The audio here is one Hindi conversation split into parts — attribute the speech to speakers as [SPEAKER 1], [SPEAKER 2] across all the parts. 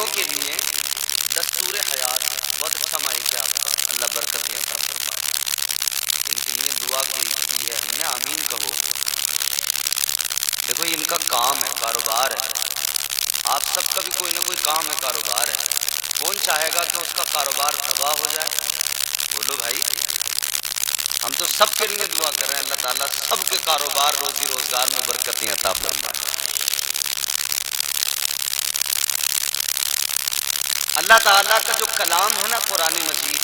[SPEAKER 1] दोनों के लिए दस्तूर हयात, बहुत अच्छा माइक है आपका, अल्लाह बरकतें अता फरमाए। इनके लिए दुआ की है हमने, आमीन कहो। देखो इनका काम है, कारोबार है। आप सबका भी कोई ना कोई काम है, कारोबार है। कौन चाहेगा कि उसका कारोबार तबाह हो जाए? बोलो भाई। हम तो सबके लिए दुआ कर रहे हैं, अल्लाह ताला सबके कारोबार रोजी रोजगार में बरकतें अता फरमाए। अल्लाह ताला का जो कलाम है ना कुरान मजीद,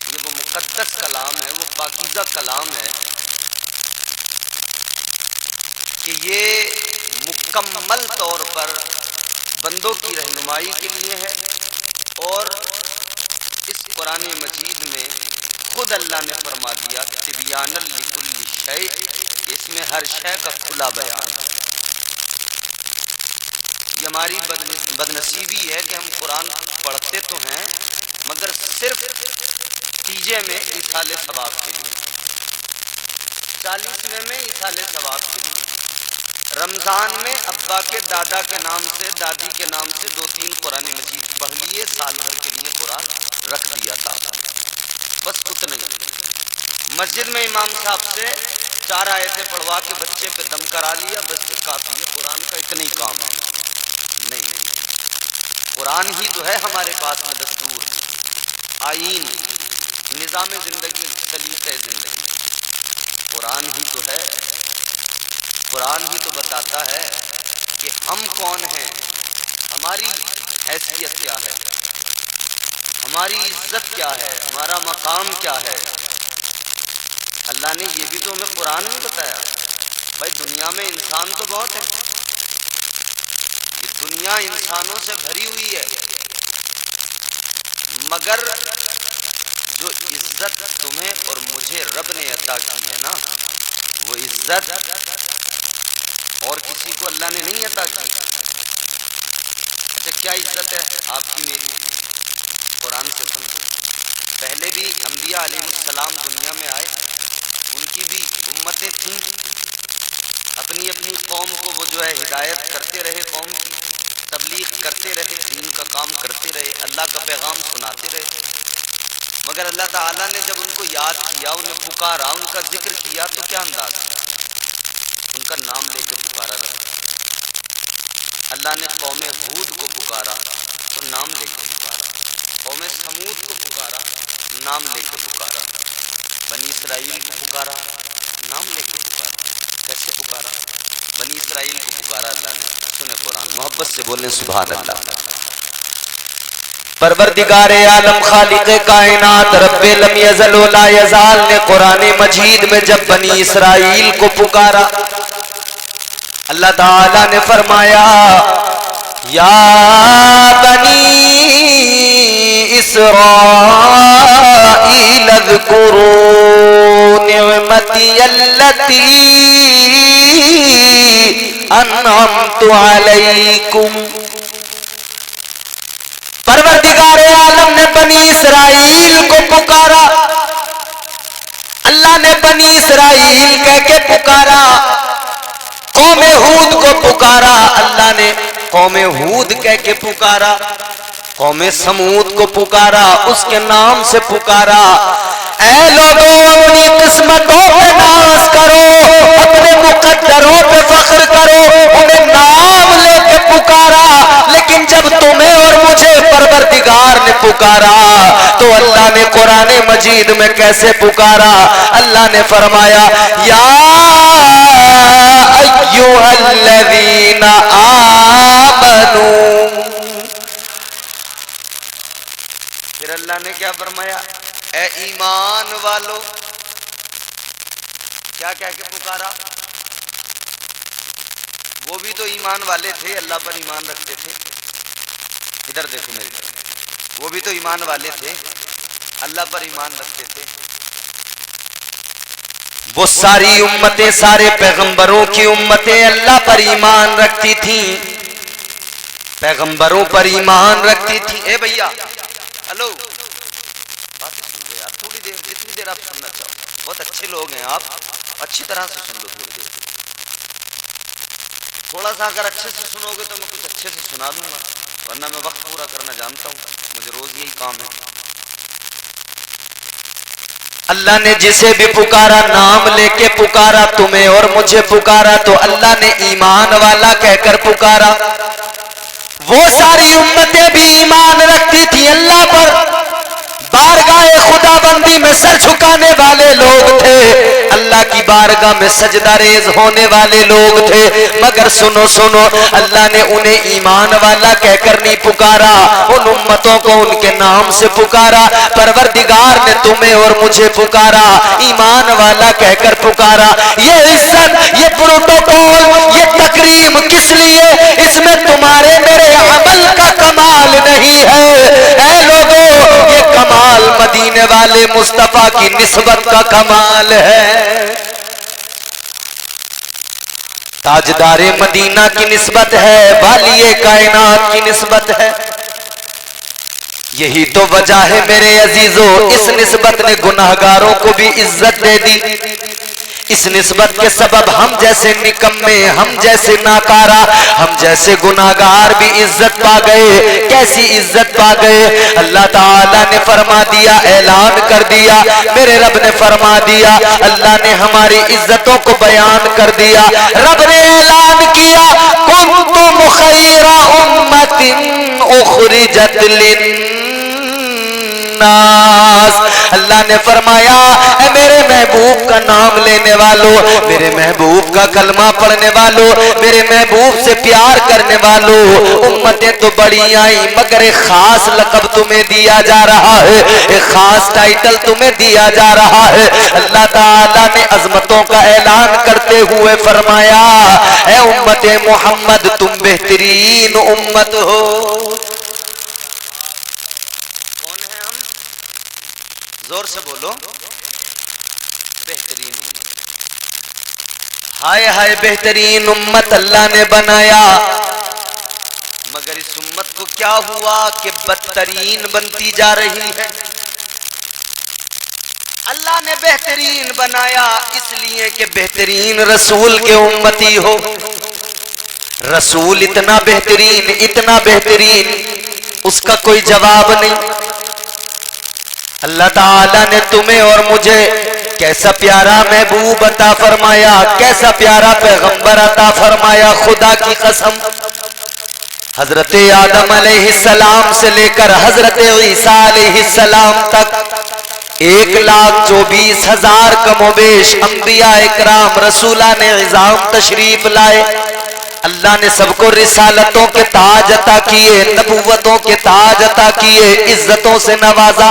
[SPEAKER 1] ये वो मुकद्दस कलाम है, वो पाकीज़ा कलाम है कि ये मुकम्मल तौर पर बंदों की रहनुमाई के लिए है। और इस कुरान मजीद में खुद अल्लाह ने फरमा दिया तिबयानल लिकुल्लि शै, इसमें हर शय का खुला बयान है। ये हमारी बदनसीबी है कि हम कुरान पढ़ते तो हैं मगर सिर्फ तीजे में इसाले सवाब के लिए, 40वें में इसाले सवाब के लिए, रमज़ान में अब्बा के दादा के नाम से दादी के नाम से 2-3 कुरान मजीद पढ़ लिए, साल भर के लिए कुरान रख दिया था, बस उतना ही। मस्जिद में इमाम साहब से 4 आयतें पढ़वा के बच्चे पे दम करा लिया, बस काफ़ी है, कुरान का इतना ही काम है। नहीं, कुरान ही तो है हमारे पास में दस्तूर, आईन, निज़ाम ज़िंदगी, सलीक़े ज़िंदगी, कुरान ही तो है। कुरान ही तो बताता है कि हम कौन हैं, हमारी हैसियत क्या है, हमारी इज्जत क्या है, हमारा मकाम क्या है। अल्लाह ने ये भी तो हमें कुरान में बताया। भाई दुनिया में इंसान तो बहुत है, ये दुनिया इंसानों से भरी हुई है, मगर जो इज्जत तुम्हें और मुझे रब ने अता की है ना, वो इज्जत और किसी को अल्लाह ने नहीं अता की। अच्छा क्या इज्जत है आपकी मेरी? कुरान से समझो। पहले भी अंबिया अलैहिस्सलाम दुनिया में आए, उनकी भी उम्मतें थीं, अपनी अपनी कौम को वो जो है हिदायत करते रहे, कौम की तबलीग करते रहे, दीन का काम करते रहे, अल्लाह का पैगाम सुनाते रहे। मगर अल्लाह ताला ने जब उनको याद किया, उन्हें पुकारा, उनका जिक्र किया तो क्या अंदाज है, उनका नाम लेकर पुकारा रहा। अल्लाह ने कौम हूद को पुकारा तो नाम लेकर पुकारा, कौम समूद को पुकारा नाम लेकर पुकारा, बनी इसराइल को पुकारा नाम लेकर पुकारा। कैसे पुकारा? बनी इसराइल को पुकारा अल्लाह ने। सुने कुरान, मोहब्बत से बोलें सुभान अल्लाह। परवरदिगारे आलम खालिक़े कायनात रब्बे लम यज़ल व ला यज़ाल ने कुरान मजीद में जब बनी इसराइल को पुकारा, अल्लाह ताला ने फरमाया या बनी इस्राईल अज़्कुरू निअमती अल्लती अनअमतु अलैकुम। परवरदिगारे आलम ने बनी इसराइल को पुकारा, अल्लाह ने बनी इसराइल कह के पुकारा, कौम हूद को पुकारा, अल्लाह ने कौम हूद कह के पुकारा, कौम समूद को पुकारा, उसके नाम से पुकारा। ऐ लोगों अपनी किस्मतों पे नाज करो, अपने मुकद्दरों पे फख्र करो, उन्हें नाम लेके पुकारा। लेकिन जब तुम्हें और मुझे परवरदिगार ने पुकारा तो अल्लाह ने कुरान मजीद में कैसे पुकारा? अल्लाह ने फरमाया या अय्युहल्लज़ीना आमनू। फिर अल्लाह ने क्या फरमाया? ए ईमान वालो। क्या कह के पुकारा? वो भी तो ईमान वाले थे, अल्लाह पर ईमान रखते थे। इधर देखो मेरी तरफ, वो भी तो ईमान वाले थे, अल्लाह पर ईमान रखते थे। वो सारी उम्मतें, सारे पैगंबरों की उम्मतें अल्लाह पर ईमान रखती थी, पैगंबरों पर ईमान रखती थी। ए भैया हेलो, बात सुन लो यार थोड़ी देर, जितनी देर आप सुनना चाहो। बहुत अच्छे लोग हैं आप, अच्छी तरह से सुन लो थोड़ी देर। थोड़ा सा अगर अच्छे से सुनोगे तो मैं कुछ अच्छे से सुना दूंगा, वरना मैं वक्त पूरा करना जानता हूँ, मुझे रोज यही काम है।
[SPEAKER 2] अल्लाह ने जिसे भी पुकारा, नाम लेके पुकारा, तुम्हें और मुझे पुकारा, तो अल्लाह ने ईमान वाला कहकर पुकारा। वो सारी उम्मतें भी ईमान रखती थी अल्लाह पर, बारगाह खुदाबंदी में सर झुकाने वाले लोग थे, अल्लाह की बारगाह में सजदा रेज होने वाले लोग थे। मगर सुनो सुनो, अल्लाह ने उन्हें ईमान वाला कहकर नहीं पुकारा, उन उम्मतों को उनके नाम से पुकारा। परवरदिगार ने तुम्हें और मुझे पुकारा, ईमान वाला कहकर पुकारा। ये इज्जत, ये प्रोटोकॉल, ये तकरीम किस लिए? इसमें तुम्हारे मेरे अमल का कमाल नहीं है। ऐ लोगों, ये कमाल मदीने वाले मुस्तफा की निस्बत का कमाल है, ताजदारे मदीना की निस्बत है, वालिए कायनात की निस्बत है। यही तो वजह है मेरे अजीजों, इस निस्बत ने गुनाहगारों को भी इज्जत दे दी। इस निस्बत के सबब हम जैसे निकम्मे, हम जैसे नाकारा, हम जैसे गुनाहगार भी इज्जत पा गए। कैसी इज्जत पा गए? अल्लाह ताला ने फरमा दिया, ऐलान कर दिया, मेरे रब ने फरमा दिया, अल्लाह ने हमारी इज्जतों को बयान कर दिया। रब ने ऐलान किया, कुन्तुम खैरा उम्मतिन उखरिजत लिन्नास। अल्लाह ने फरमाया, ऐ मेरे महबूब का नाम लेने वालों, मेरे महबूब का कलमा पढ़ने वालों, मेरे महबूब से प्यार करने वालों, उम्मतें तो बड़ी आई, मगर एक खास लक़ब तुम्हें दिया जा रहा है, एक खास टाइटल तुम्हें दिया जा रहा है। अल्लाह ताला ने अजमतों का ऐलान करते हुए फरमाया, ऐ उम्मते मोहम्मद, तुम बेहतरीन उम्मत हो।
[SPEAKER 1] जोर से बोलो, बेहतरीन उम्मत।
[SPEAKER 2] हाय हाय, बेहतरीन उम्मत अल्लाह ने बनाया,
[SPEAKER 1] मगर इस उम्मत को क्या हुआ कि बदतरीन बनती जा रही है। अल्लाह ने बेहतरीन बनाया इसलिए कि बेहतरीन रसूल के उम्मती हो। रसूल इतना बेहतरीन, इतना बेहतरीन, उसका कोई जवाब नहीं। अल्लाह ताला ने तुम्हें और मुझे कैसा प्यारा महबूब अता फरमाया, कैसा प्यारा पैगंबर अता फरमाया। खुदा की कसम, हजरत आदम अलैहिस्सलाम से लेकर हजरत ईसा अलैहिस्सलाम तक 1,24,000 कमोबेश अंबिया इकराम रसूलाने इज़ाम तशरीफ लाए। अल्लाह ने सबको रिसालतों के ताज अता किए, नबुव्वतों के ताज अता किए, इज्जतों से नवाजा।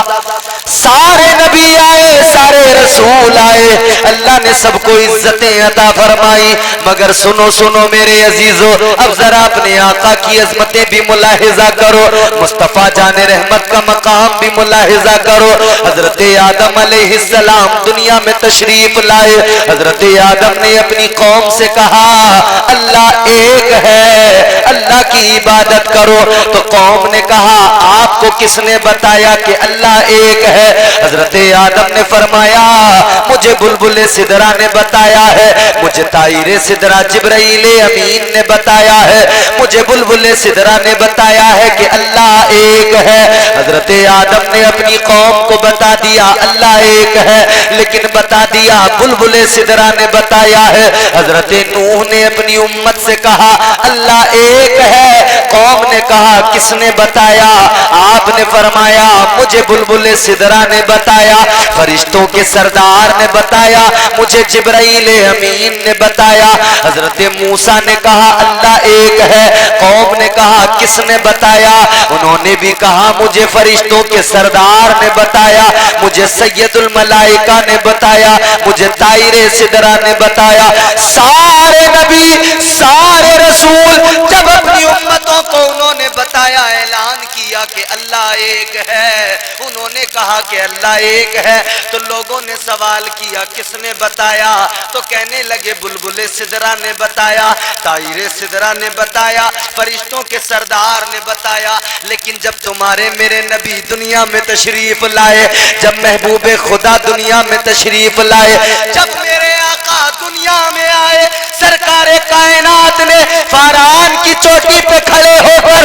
[SPEAKER 1] सारे नबी आए, सारे रसूल आए, अल्लाह ने सबको इज्जतें अता फरमाई। मगर सुनो सुनो मेरे अजीजों, अब जरा अपने आका की अजमतें भी मुलाहिजा करो, मुस्तफा जाने रहमत का मकाम भी मुलाहिजा करो। हजरत आदम अलैहिस्सलाम दुनिया में तशरीफ लाए। हजरत आदम ने अपनी कौम से कहा, अल्लाह एक है, अल्लाह की इबादत करो। तो कौम ने कहा, आपको किसने बताया कि अल्लाह एक है? हजरत आदम ने फरमाया, मुझे बुलबुले सिदरा ने बताया है, मुझे ताइरे सिदरा जिब्राइल अमीन ने बताया है, मुझे बुलबुले सिदरा ने बताया है कि अल्लाह एक है। हजरत आदम ने अपनी कौम को बता दिया अल्लाह एक है, लेकिन बता दिया बुलबुले सिदरा ने बताया है। हजरत नूह ने अपनी उम्मत से कहा अल्लाह एक है। कौम ने कहा किसने बताया? आपने फरमाया मुझे बुलबुले सिदरा ने बताया, फरिश्तों के सरदार ने बताया, मुझे जिब्राइल अमीन ने बताया। हजरत मूसा ने कहा अल्लाह एक है। कौम ने कहा किसने बताया? उन्होंने भी कहा मुझे फरिश्तों के सरदार ने बताया, मुझे सैयदुल मलाइका ने बताया, मुझे ताइरे सिदरा ने बताया। सारे नबी, सारे रसूल जब अपनी उम्मतों को उन्होंने बताया, ऐलान किया कि अल्लाह एक है, उन्होंने कहा कि अल्लाह एक है, तो लोगों ने सवाल किया किसने बताया? तो कहने लगे बुलबुले सिदरा ने बताया, ताइरे सिदरा ने बताया, फरिश्तों के सरदार ने बताया। लेकिन जब तुम्हारे मेरे नबी दुनिया में तशरीफ लाए, जब महबूबे खुदा दुनिया में तशरीफ लाए, जब मेरे आका दुनिया में आए, सरकारे कायनात ने फारान की चोटी पे खड़े होकर